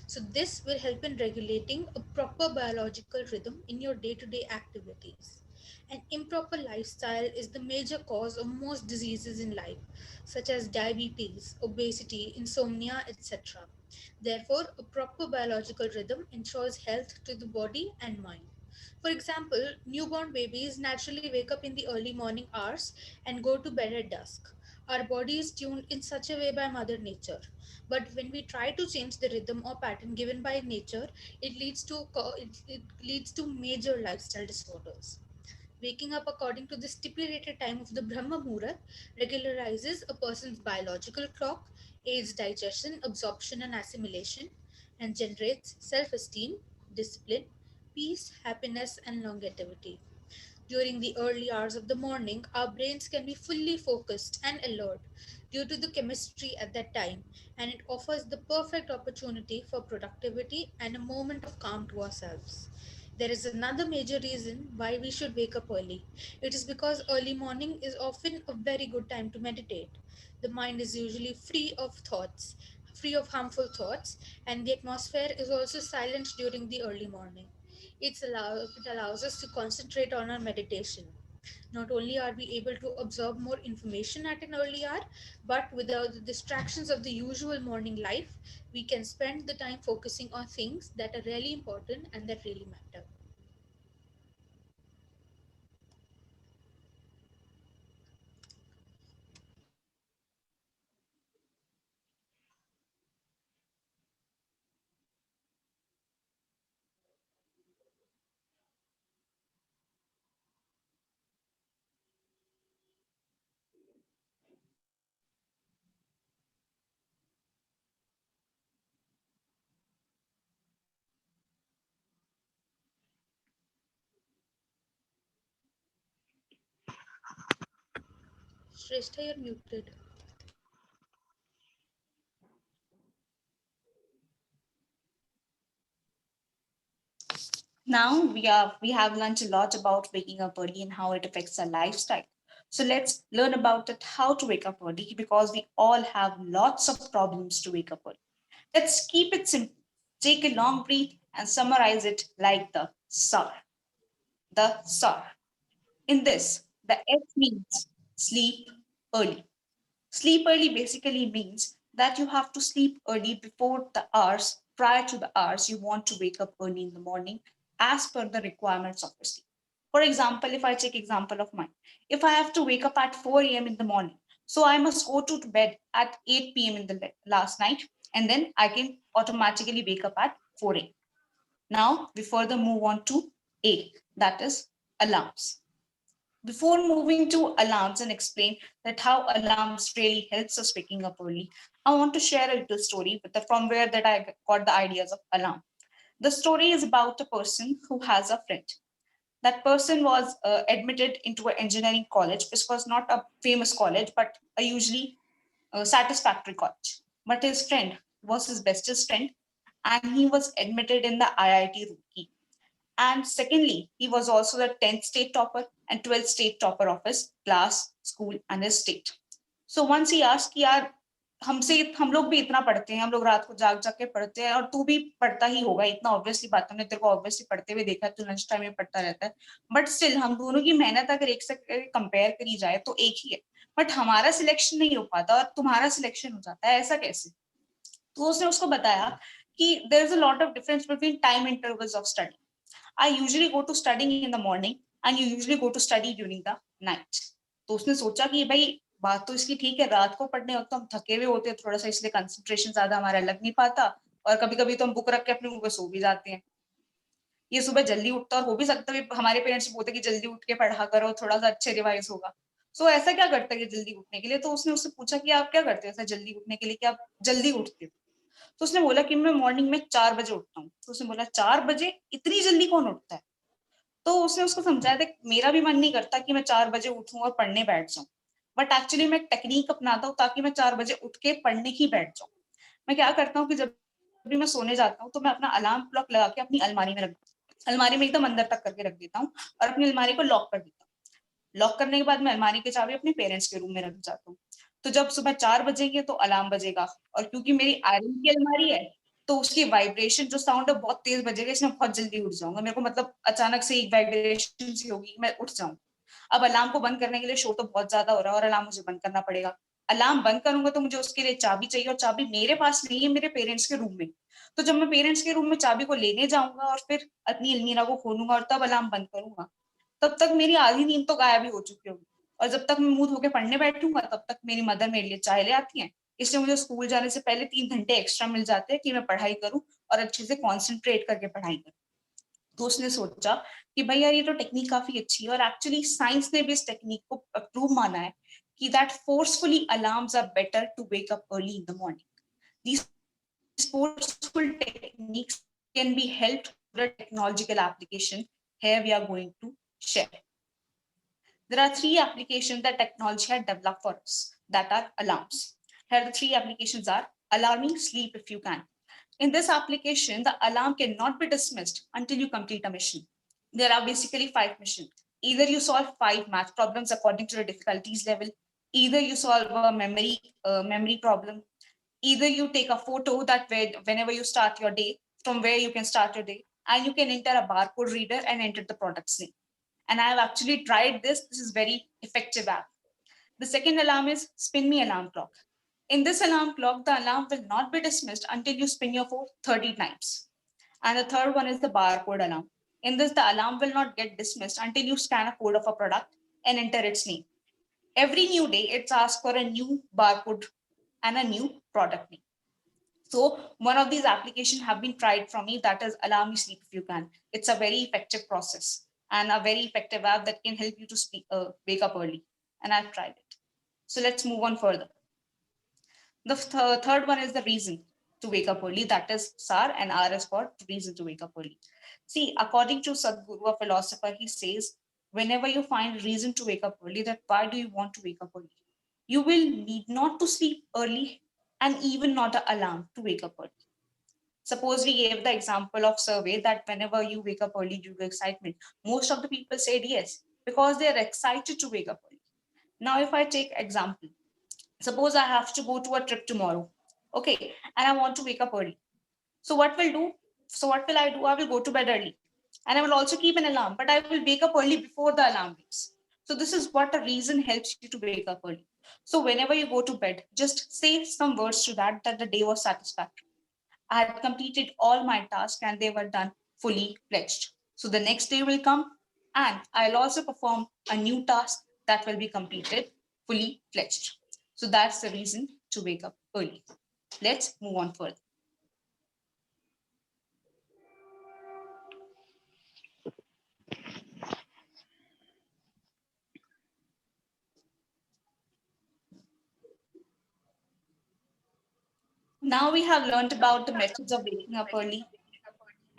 Speaker 1: So, this will help in regulating a proper biological rhythm in your day to day activities. An improper lifestyle is the major cause of most diseases in life, such as diabetes, obesity, insomnia, etc. Therefore, a proper biological rhythm ensures health to the body and mind.
Speaker 9: For example, newborn babies naturally wake up in the early morning hours and go to bed at dusk. Our body is tuned in such a way by Mother Nature. But when we try to change the rhythm or pattern given by nature, it leads to major lifestyle disorders. Waking up according to the stipulated time of the Brahma Muhurat regularizes a person's biological clock, aids digestion, absorption, and assimilation, and generates self esteem, discipline, peace, happiness, and longevity. During the early hours of the morning, our brains can be fully focused and alert due to the chemistry at that time, and it offers the perfect opportunity for productivity and a moment of calm to ourselves. There is another major reason why we should wake up early. It is because early morning is often a very good time to meditate. The mind is usually free of harmful thoughts, and the atmosphere is also silent during the early morning. It allows us to concentrate on our meditation. Not only are we able to absorb more information at an early hour, but without the distractions of the usual morning life, we can spend the time focusing on things that are really important and that really matter. Shrestha, you're muted.
Speaker 6: Now we have learned a lot about waking up early and how it affects our lifestyle. So let's learn about it, how to wake up early, because we all have lots of problems to wake up early. Let's keep it simple. Take a long breath and summarize it like the SAR. The SAR. In this, the S means sleep early. Sleep early basically means that you have to sleep early before the hours, prior to the hours you want to wake up early in the morning as per the requirements of your sleep. For example, if I take example of mine, if I have to wake up at 4 a.m. in the morning, so I must go to bed at 8 p.m. in the last night, and then I can automatically wake up at 4 a.m. Now we further move on to A, that is alarms. Before moving to alarms and explain that how alarms really helps us waking up early, I want to share a little story from where that I got the ideas of alarm. The story is about a person who has a friend. That person was admitted into an engineering college, which was not a famous college, but a usually satisfactory college. But his friend was his bestest friend, and he was admitted in the IIT Roorkee. And secondly, he was also the 10th state topper and 12th state topper of his class, school, and his state. So once he asked कि यार हम लोग भी इतना पढ़ते हैं, हम लोग रात को जाग जाग के पढ़ते हैं और तू भी पढ़ता ही होगा, इतना ऑब्वियसली बात, हमने तेरे को ऑब्वियसली पढ़ते हुए देखा है, तू लंच टाइम में पढ़ता रहता है, बट स्टिल हम दोनों की मेहनत अगर एक से कंपेयर करी जाए तो एक ही है, बट हमारा सिलेक्शन नहीं हो पाता और तुम्हारा सिलेक्शन हो जाता है, ऐसा कैसे? तो उसने उसको बताया कि there is a lot of difference between time intervals of study. I usually go to studying in the morning and you usually go to study during the night. तो उसने सोचा कि भाई बात तो इसकी ठीक है, रात को पढ़ने वक्त तो हम थके हुए होते हैं थोड़ा सा, इसलिए कंसंट्रेशन ज्यादा हमारा लग नहीं पाता, और कभी कभी तो हम बुक रख के अपने मुंह पे सो भी जाते हैं. ये सुबह जल्दी उठता और हो भी सकता है हमारे पेरेंट्स बोलते कि जल्दी उठ के पढ़ा करो, थोड़ा सा अच्छे रिवाइज होगा. सो ऐसा क्या करता है जल्दी उठने के लिए? तो उसने उससे पूछा कि आप क्या करते हो ऐसा जल्दी उठने के लिए, कि आप जल्दी उठते हो? तो उसने बोला कि मैं मॉर्निंग में 4 बजे उठता हूँ. तो उसने बोला 4 बजे, इतनी जल्दी कौन उठता है? तो उसने उसको समझाया था मेरा भी मन नहीं करता कि मैं 4 बजे उठूं और पढ़ने बैठ जाऊं, बट एक्चुअली मैं टेक्निक अपनाता हूँ ताकि मैं 4 बजे उठ के पढ़ने ही बैठ जाऊं. मैं क्या करता हूँ कि जब भी मैं सोने जाता हूँ तो मैं अपना अलार्म क्लॉक लगा के अपनी अलमारी में अलमारी में एकदम अंदर तक करके रख देता हूँ और अपनी अलमारी को लॉक कर देता हूँ. लॉक करने के बाद मैं अलमारी की चाबी अपने पेरेंट्स के रूम में रख जाता हूँ. तो जब सुबह 4 बजेंगे तो अलार्म बजेगा, और क्योंकि मेरी आयरन की अलमारी है तो उसकी वाइब्रेशन जो साउंड है बहुत तेज बजेगा, इसमें बहुत जल्दी उठ जाऊंगा. मेरे को मतलब अचानक से एक वाइब्रेशन सी होगी, मैं उठ जाऊंगा. अब अलार्म को बंद करने के लिए शोर तो बहुत ज्यादा हो रहा है और अलार्म मुझे बंद करना पड़ेगा. अलार्म बंद करूंगा तो मुझे उसके लिए चाबी चाहिए, और चाबी मेरे पास नहीं है, मेरे पेरेंट्स के रूम में. तो जब मैं पेरेंट्स के रूम में चाबी को लेने जाऊंगा और फिर अपनी अलमीरा को खोलूंगा और तब अलार्म बंद करूंगा, तब तक मेरी आधी नींद तो गायब ही हो चुकी होगी। और जब तक मैं मुंह धो के पढ़ने बैठूंगा तब तक मेरी मदर मेरे लिए चाय ले आती है। इसलिए मुझे स्कूल जाने से पहले 3 घंटे एक्स्ट्रा मिल जाते हैं कि मैं पढ़ाई करूं और अच्छे से कॉन्सेंट्रेट करके पढ़ाई करूं। तो उसने सोचा कि भाई यार ये तो टेक्निक काफी अच्छी है, और एक्चुअली साइंस ने भी इस टेक्निक को अप्रूव माना है कि that forcefully alarms are better to wake up early in the morning. These forceful techniques can be helped through a technological application here we are going to share. There are 3 applications that technology had developed for us that are alarms. Here the 3 applications are alarming, sleep if you can. In this application, the alarm cannot be dismissed until you complete a mission. There are basically 5 missions. Either you solve 5 math problems according to the difficulties level, either you solve a memory problem, either you take a photo that whenever you start your day, from where you can start your day, and you can enter a barcode reader and enter the product's name. And I have actually tried this. This is very effective app. The second alarm is spin me alarm clock. In this alarm clock, the alarm will not be dismissed until you spin your phone 30 times. And the third one is the barcode alarm. In this, the alarm will not get dismissed until you scan a code of a product and enter its name. Every new day, it's asked for a new barcode and a new product name. So one of these applications have been tried from me, that is Alarm Me Sleep If You Can. It's a very effective process and a very effective app that can help you to wake up early. And I've tried it. So let's move on further. The third one is the reason to wake up early. That is SAR, and R is for reason to wake up early. See, according to Sadhguru, a philosopher, he says, whenever you find reason to wake up early, that why do you want to wake up early? You will need not to sleep early and even not an alarm to wake up early. Suppose we gave the example of survey that whenever you wake up early due to excitement, most of the people said yes, because they are excited to wake up early. Now, if I take example, suppose I have to go to a trip tomorrow, okay, and I want to wake up early. So what will I do? I will go to bed early, and I will also keep an alarm, but I will wake up early before the alarm rings. So this is what a reason helps you to wake up early. So whenever you go to bed, just say some words to that the day was satisfactory. I had completed all my tasks and they were done fully fledged. So the next day will come and I'll also perform a new task that will be completed fully fledged. So that's the reason to wake up early. Let's move on further. Now we have learned about the methods of waking up early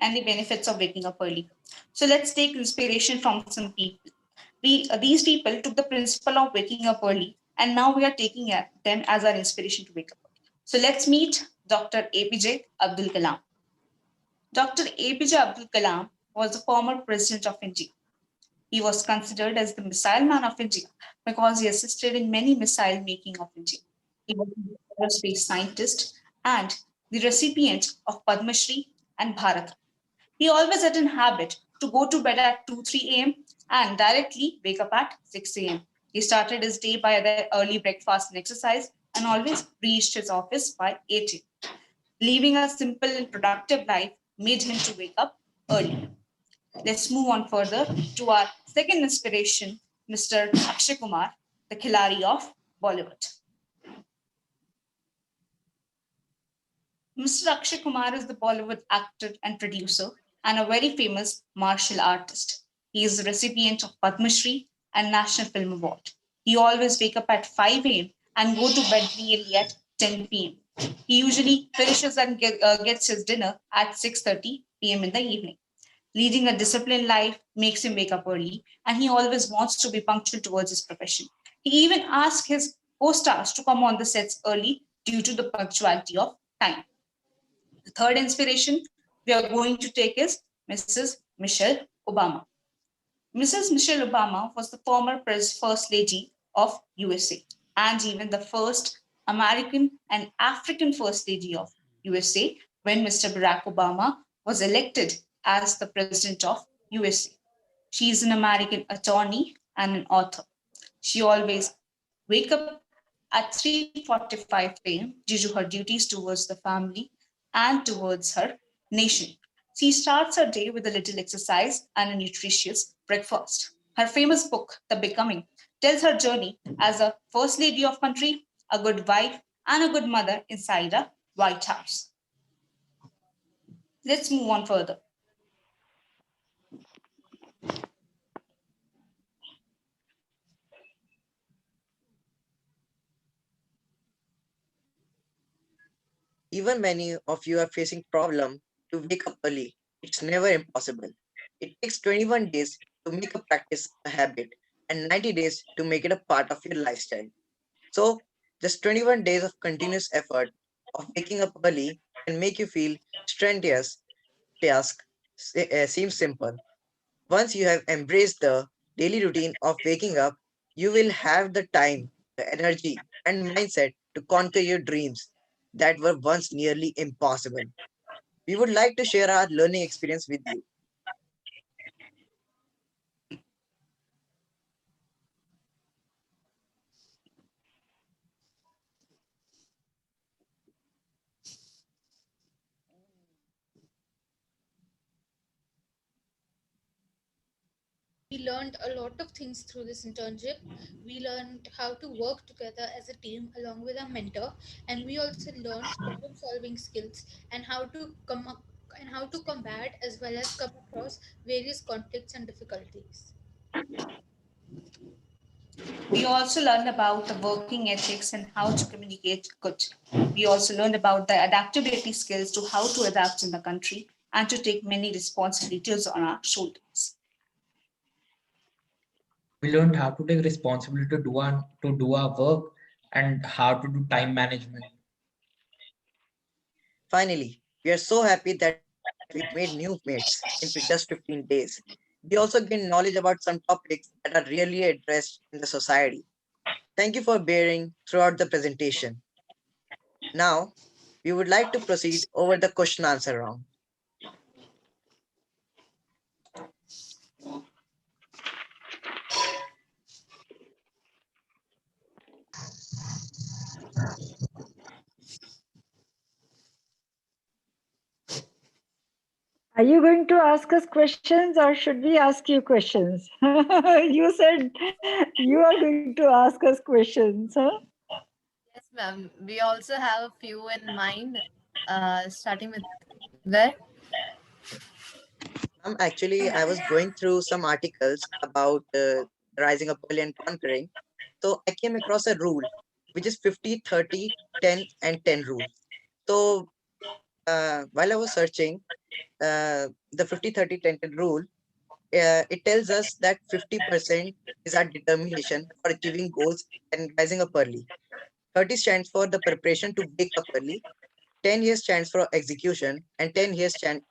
Speaker 6: and the benefits of waking up early. So let's take inspiration from some people. These people took the principle of waking up early, and now we are taking them as our inspiration to wake up early. So let's meet Dr. APJ Abdul Kalam. Dr. APJ Abdul Kalam was the former president of India. He was considered as the missile man of India because he assisted in many missile making of India. He was a aerospace scientist and the recipient of Padma Shri and Bharat. He always had a habit to go to bed at 2-3 a.m. and directly wake up at 6 a.m. He started his day by the early breakfast and exercise and always reached his office by 8 a.m. Living a simple and productive life made him to wake up early. Let's move on further to our second inspiration, Mr. Akshay Kumar, the Khilari of Bollywood. Mr. Akshay Kumar is the Bollywood actor and producer and a very famous martial artist. He is the recipient of Padma Shri and National Film Award. He always wake up at 5 a.m. and go to bed nearly at 10 p.m. He usually finishes and gets his dinner at 6:30 p.m. in the evening. Leading a disciplined life makes him wake up early, and he always wants to be punctual towards his profession. He even asks his co-stars to come on the sets early due to the punctuality of time. The third inspiration we are going to take is Mrs. Michelle Obama. Mrs. Michelle Obama was the former First Lady of USA and even the first American and African First Lady of USA when Mr. Barack Obama was elected as the President of USA. She is an American attorney and an author. She always wakes up at 3:45 a.m. due to her duties towards the family and towards her nation. She starts her day with a little exercise and a nutritious breakfast. Her famous book, The Becoming, tells her journey as a first lady of country, a good wife, and a good mother inside a White House. Let's move on further.
Speaker 2: Even many of you are facing problem to wake up early. It's never impossible. It takes 21 days to make a practice a habit and 90 days to make it a part of your lifestyle. So, just 21 days of continuous effort of waking up early can make you feel strenuous task seems simple. Once you have embraced the daily routine of waking up, you will have the time, the energy, and mindset to conquer your dreams that were once nearly impossible. We would like to share our learning experience with you.
Speaker 9: We learned a lot of things through this internship. We learned how to work together as a team along with our mentor, and we also learned problem solving skills and how to combat as well as come across various conflicts and difficulties.
Speaker 6: We also learned about the working ethics and how to communicate good. We also learned about the adaptability skills to how to adapt in the country and to take many responsibilities on our shoulders.
Speaker 7: We learned how to take responsibility to do our work and how to do time management.
Speaker 2: Finally, we are so happy that we made new mates in just 15 days. We also gained knowledge about some topics that are really addressed in the society. Thank you for bearing throughout the presentation. Now, we would like to proceed over the question answer round.
Speaker 8: Are you going to ask us questions or should we ask you questions? You said you are going to ask us questions, huh?
Speaker 3: Yes, ma'am. We also have a few in mind, starting with where?
Speaker 2: Actually, I was going through some articles about rising up early and conquering. So I came across a rule, which is 50, 30, 10, and 10 rule. So while I was searching the 50, 30, 10, 10 rule, it tells us that 50% is our determination for achieving goals and rising up early. 30 stands for the preparation to wake up early. 10 years stands for execution, and 10 years and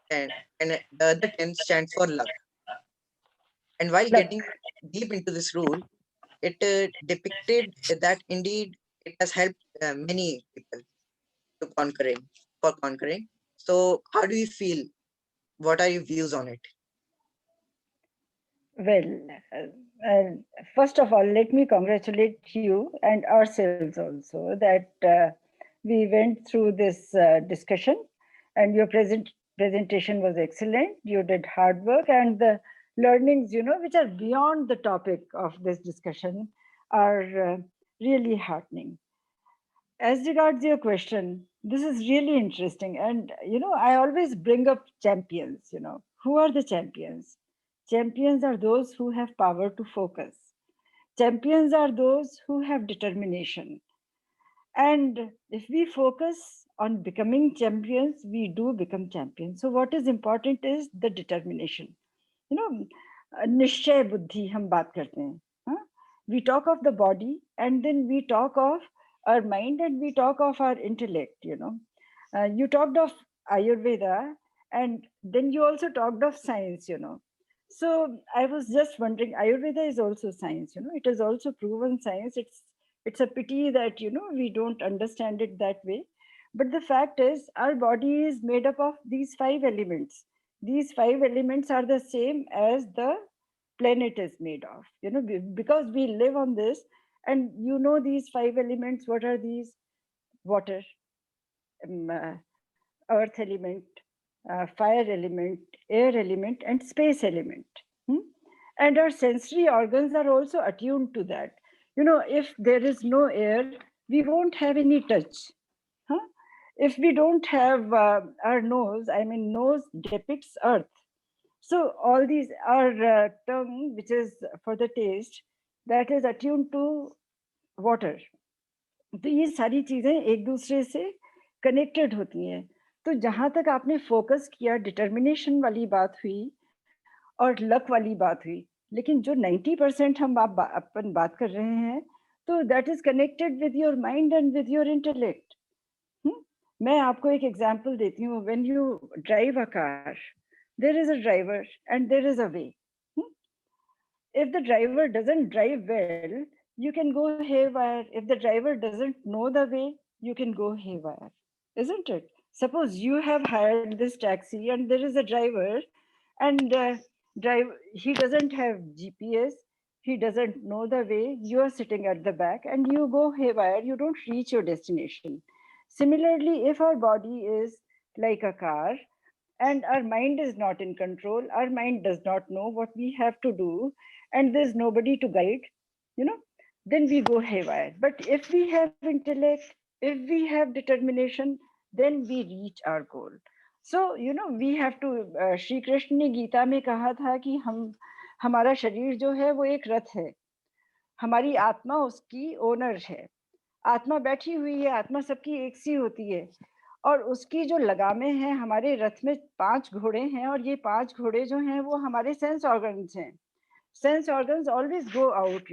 Speaker 2: the other 10 stands for luck. And while
Speaker 8: Look,
Speaker 2: getting deep into this rule, it depicted that indeed it has helped many people to conquering. So, how do you feel? What are your views on it?
Speaker 8: well, first of all, let me congratulate you and ourselves also that we went through this discussion and your presentation was excellent. You did hard work and the learnings, which are beyond the topic of this discussion are really heartening. As regards your question, this is really interesting. And, I always bring up champions, who are the champions? Champions are those who have power to focus. Champions are those who have determination. And if we focus on becoming champions, we do become champions. So what is important is the determination. निश्चय बुद्धि हम बात करते हैं, हाँ? We talk of the body and then we talk of our mind and we talk of our intellect. You talked of Ayurveda and then you also talked of science. So I was just wondering, Ayurveda is also science. It is also proven science. It's a pity that we don't understand it that way. But the fact is, our body is made up of these 5 elements. These 5 elements are the same as the planet is made of, because we live on this. And these 5 elements, what are these? Water, um, earth element, fire element, air element, and space element. And our sensory organs are also attuned to that. If there is no air, we won't have any touch. If we don't have our nose, I mean, nose depicts earth. So all these, our tongue, which is for the taste, that is attuned to water. तो ये सारी चीजें एक दूसरे से connected होती हैं. तो जहां तक आपने फोकस किया, डिटर्मिनेशन वाली बात हुई और लक वाली बात हुई, लेकिन जो 90% हम अपन बात कर रहे हैं, तो that is connected with your mind and with your intellect. मैं आपको एक एग्जांपल देती हूँ. When you drive a car, there is a driver and there is a way. If the driver doesn't drive well, you can go haywire. If the driver doesn't know the way, you can go haywire, isn't it? Suppose you have hired this taxi and there is a driver, and he doesn't have GPS, he doesn't know the way, you are sitting at the back and you go haywire, you don't reach your destination. Similarly, if our body is like a car and our mind is not in control, our mind does not know what we have to do, and there's nobody to guide, then we go haywire. But if we have intellect, if we have determination, then we reach our goal. So we have to, Shri Krishna ने गीता में कहा था कि हमारा शरीर जो है वो एक रथ है, हमारी आत्मा उसकी ओनर है. आत्मा बैठी हुई है, आत्मा सबकी एक सी होती है, और उसकी जो लगामें हैं, हमारे रथ में 5 घोड़े हैं, और ये 5 घोड़े जो हैं वो हमारे सेंस ऑर्गन्स हैं. Sense organs always go out,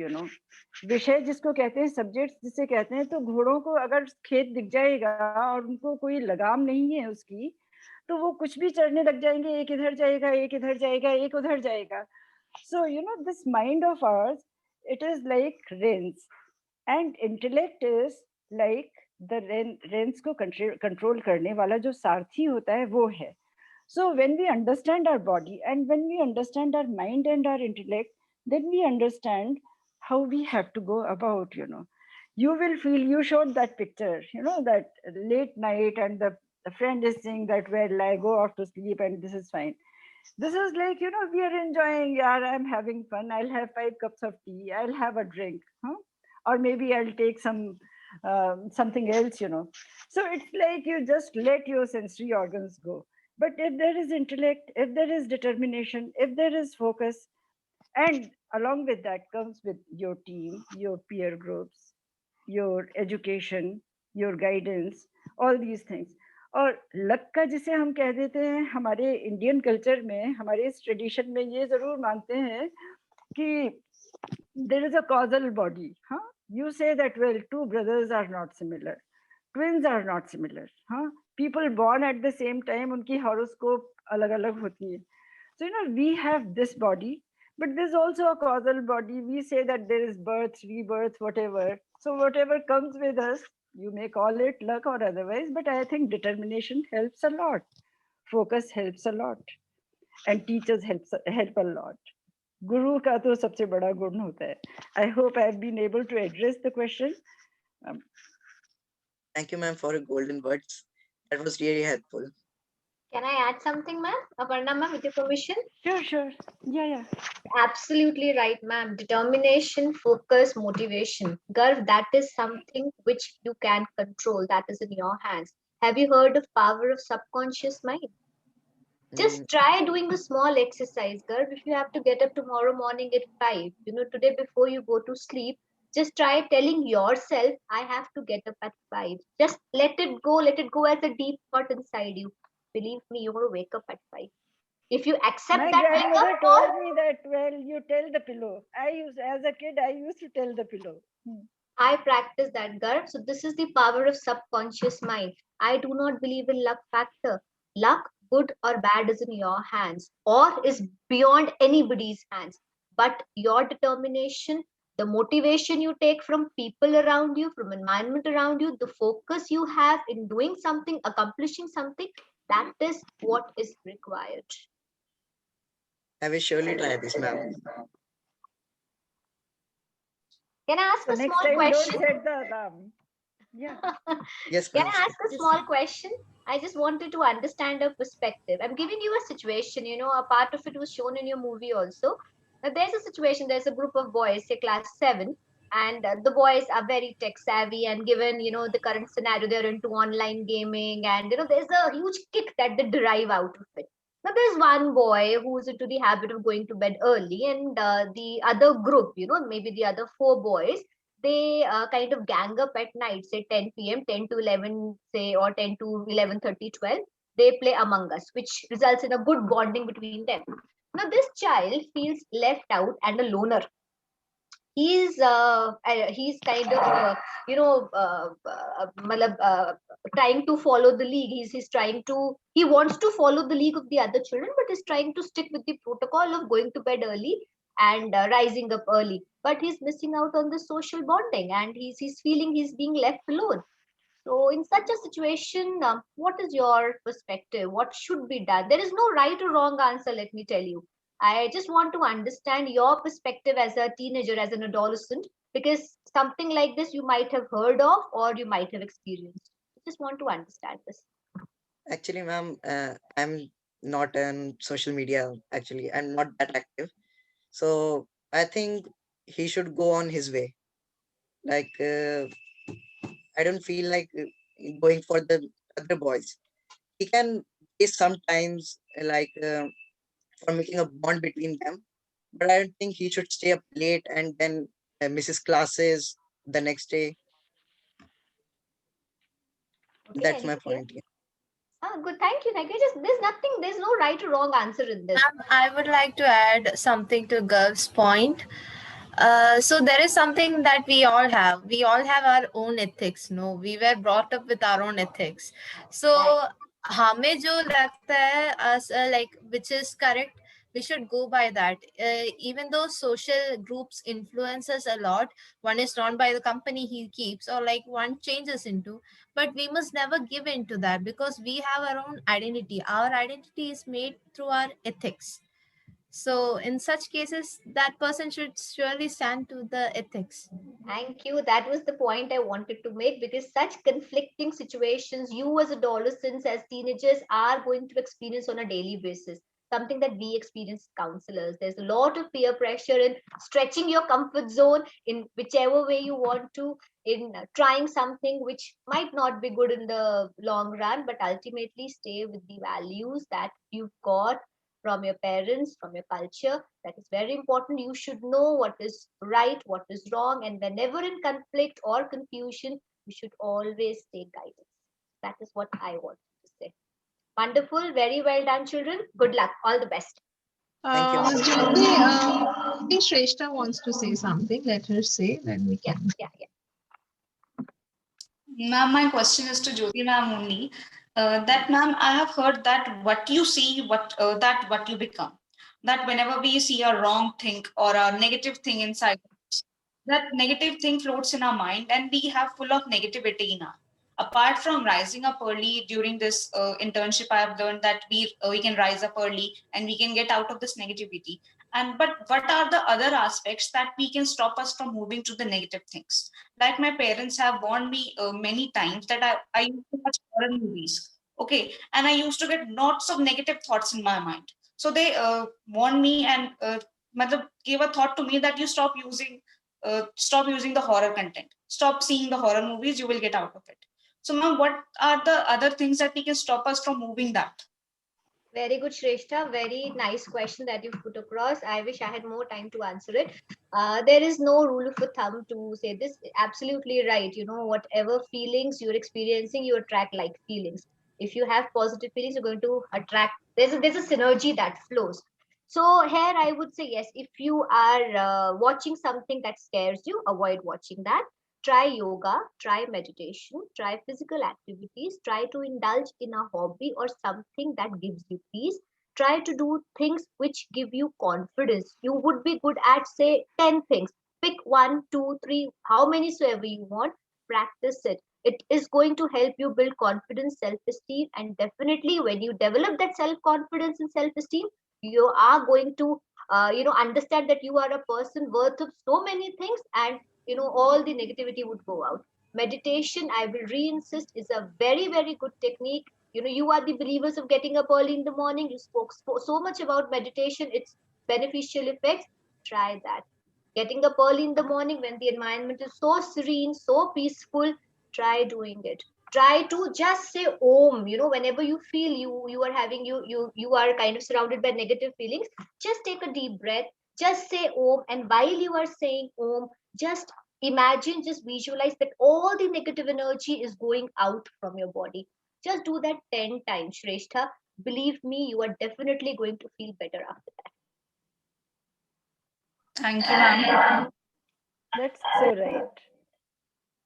Speaker 8: विषय जिसको कहते हैं, सब्जेक्ट जिसे कहते हैं. तो घोड़ों को अगर खेत दिख जाएगा और उनको कोई लगाम नहीं है उसकी, तो वो कुछ भी चढ़ने लग जाएंगे. एक इधर जाएगा, एक इधर जाएगा, एक उधर जाएगा. So this mind of hours, it is like Reigns, and intellect is like the Reigns को कंट्रोल करने वाला जो सारथी होता है वो है. So when we understand our body and when we understand our mind and our intellect, then we understand how we have to go about, You will feel, you showed that picture, that late night and the friend is saying that, well, I go off to sleep and this is fine. This is like, we are enjoying, yeah, I'm having fun. I'll have 5 cups of tea. I'll have a drink, or maybe I'll take something else, So it's like you just let your sensory organs go. But if there is intellect, if there is determination, if there is focus, and along with that comes with your team, your peer groups, your education, your guidance, all these things. और luck का जिसे हम कह देते हैं, हमारे Indian culture में, हमारे इस ट्रेडिशन में ये जरूर मानते हैं कि there is a causal body. You say that, well, 2 brothers are not similar, twins are not similar. People born at the same time, unki horoscope alag alag hoti hai. So we have this body, but there's also a causal body. We say that there is birth, rebirth, whatever. So whatever comes with us, you may call it luck or otherwise, but I think determination helps a lot, focus helps a lot, and teachers help a lot. Guru ka to sabse bada gun hota hai. I hope I have been able to address the question.
Speaker 2: Thank you, ma'am, for your golden words. That was really helpful.
Speaker 10: Can I add something, ma'am? Aparna ma'am, with your permission?
Speaker 8: Sure. Yeah.
Speaker 10: Absolutely right, ma'am. Determination, focus, motivation. Garv, that is something which you can control. That is in your hands. Have you heard of power of subconscious mind? Just try doing a small exercise, Garv. If you have to get up tomorrow morning at 5, today before you go to sleep, just try telling yourself, I have to get up at 5. Just let it go as a deep thought inside you. Believe me, you're going to wake up at 5. If you accept
Speaker 8: My
Speaker 10: that
Speaker 8: grandmother
Speaker 10: wake up call,
Speaker 8: told me that, well, you tell the pillow. As a kid, I used to tell the pillow.
Speaker 10: I practice that, Garv. So this is the power of subconscious mind. I do not believe in luck factor. Luck, good or bad, is in your hands or is beyond anybody's hands. But your determination, the motivation you take from people around you, from environment around you, the focus you have in doing something, accomplishing something, that is what is required.
Speaker 2: I will surely try this, ma'am.
Speaker 10: Can I ask
Speaker 8: So
Speaker 10: a
Speaker 8: next
Speaker 10: small
Speaker 8: time,
Speaker 10: question?
Speaker 8: don't set the alarm. Yeah.
Speaker 2: Yes,
Speaker 10: Can
Speaker 2: ma'am.
Speaker 10: I ask a small question? I just wanted to understand a perspective. I'm giving you a situation, a part of it was shown in your movie also. Now, there's a situation, there's a group of boys, say class 7, and the boys are very tech savvy, and given, the current scenario, they're into online gaming, and, there's a huge kick that they derive out of it. Now, there's one boy who's into the habit of going to bed early, and the other group, maybe the other 4 boys, they kind of gang up at night, say 10 p.m., 10 to 11, say, or 10 to 11:30, 12. They play Among Us, which results in a good bonding between them. Now, this child feels left out and a loner. He's kind of trying to follow the league. He wants to follow the league of the other children, but is trying to stick with the protocol of going to bed early and rising up early, but he's missing out on the social bonding, and he's feeling he's being left alone. So, in such a situation, what is your perspective? What should be done? There is no right or wrong answer, let me tell you. I just want to understand your perspective as a teenager, as an adolescent, because something like this you might have heard of or you might have experienced. I just want to understand this.
Speaker 2: Actually, ma'am, I'm not on social media. Actually, I'm not that active. So I think he should go on his way. Like, I don't feel like going for the other boys. He can be sometimes for making a bond between them, but I don't think he should stay up late and then miss his classes the next day.
Speaker 10: Okay,
Speaker 2: That's my
Speaker 10: any clear?
Speaker 2: point. Yeah.
Speaker 10: Good. Thank you. Thank you. Just there's nothing. There's no right or wrong answer in this.
Speaker 3: I would like to add something to Gulf's point. So there is something that we all have. We all have our own ethics. No, we were brought up with our own ethics. So
Speaker 10: Right.
Speaker 3: हमें जो लगता है as like which is correct, we should go by that. Even though social groups influence us a lot, one is run by the company he keeps, or like one changes into, but we must never give in to that because we have our own identity. Our identity is made through our ethics. So in such cases, that person should surely stand to the ethics.
Speaker 10: Thank you. That was the point I wanted to make, because such conflicting situations you as adolescents, as teenagers, are going to experience on a daily basis. Something that we experience as counselors. There's a lot of peer pressure in stretching your comfort zone in whichever way you want to, in trying something which might not be good in the long run, but ultimately stay with the values that you've got from your parents, from your culture. That is very important. You should know what is right, what is wrong, and whenever in conflict or confusion, you should always take guidance. That is what I want to say. Wonderful, very well done, children. Good luck, all the best.
Speaker 2: Thank you,
Speaker 11: Ms.
Speaker 2: ma'am.
Speaker 11: Jyoti, I think Shrestha wants to say something. Let her say, then we
Speaker 10: Yeah,
Speaker 11: can.
Speaker 10: yeah.
Speaker 6: Ma'am, my question is to Jyoti ma'am only. That ma'am, I have heard that what you see, what you become. That whenever we see a wrong thing or a negative thing inside, that negative thing floats in our mind, and we have full of negativity in our. Apart from rising up early during this internship, I have learned that we can rise up early and we can get out of this negativity. And but what are the other aspects that we can stop us from moving to the negative things? Like my parents have warned me many times that I used to watch horror movies. Okay, and I used to get lots of negative thoughts in my mind. So they warned me and gave a thought to me that you stop using the horror content, stop seeing the horror movies, you will get out of it. So ma'am, what are the other things that we can stop us from moving that?
Speaker 10: Very good, Shrestha. Very nice question that you've put across. I wish I had more time to answer it. There is no rule of a thumb to say this. Absolutely right. Whatever feelings you're experiencing, you attract like feelings. If you have positive feelings, you're going to attract. There's a synergy that flows. So here I would say yes. If you are watching something that scares you, avoid watching that. Try yoga, try meditation, try physical activities, try to indulge in a hobby or something that gives you peace. Try to do things which give you confidence. You would be good at, say, 10 things. Pick one, two, three, how many soever you want, practice it. It is going to help you build confidence, self esteem, and definitely when you develop that self confidence and self esteem, you are going to understand that you are a person worth of so many things, and all the negativity would go out. Meditation, I will re-insist, is a very, very good technique. You know, you are the believers of getting up early in the morning. You spoke so much about meditation, its beneficial effects. Try that. Getting up early in the morning when the environment is so serene, so peaceful, try doing it. Try to just say Om. You know, whenever you feel you are having you are kind of surrounded by negative feelings, just take a deep breath, just say Om, and while you are saying Om, just imagine, just visualize that all the negative energy is going out from your body. Just do that 10 times, Shrestha. Believe me, you are definitely going to feel better after that.
Speaker 6: Thank you, ma'am.
Speaker 8: That's so right.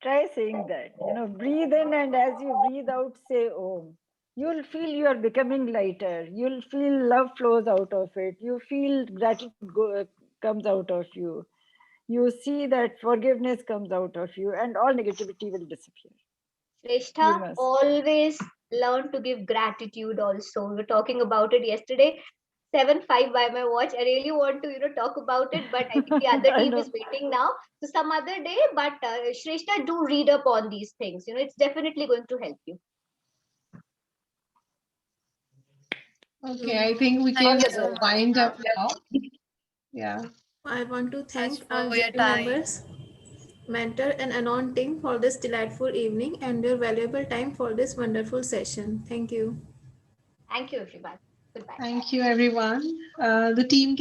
Speaker 8: Try saying that. You know, breathe in, and as you breathe out, say Om. You'll feel you are becoming lighter. You'll feel love flows out of it. You feel gratitude comes out of you. You see that forgiveness comes out of you, and all negativity will disappear.
Speaker 10: Shrestha,
Speaker 8: must.
Speaker 10: always learn to give gratitude also. We were talking about it yesterday. 7:05 by my watch. I really want to, talk about it, but I think the other
Speaker 8: I
Speaker 10: team
Speaker 8: know.
Speaker 10: is waiting now. So some other day, but Shrestha, do read up on these things. You know, it's definitely going to help you.
Speaker 11: Okay, I think we can
Speaker 3: Thank you so much.
Speaker 11: wind up now. Yeah.
Speaker 1: I want to
Speaker 3: Much
Speaker 1: thank
Speaker 3: for
Speaker 1: our
Speaker 3: your
Speaker 1: jury
Speaker 3: time.
Speaker 1: members, mentor and Anon team for this delightful evening and your valuable time for this wonderful session. Thank you.
Speaker 10: Thank you, everyone. Goodbye.
Speaker 11: Thank you, everyone. The team can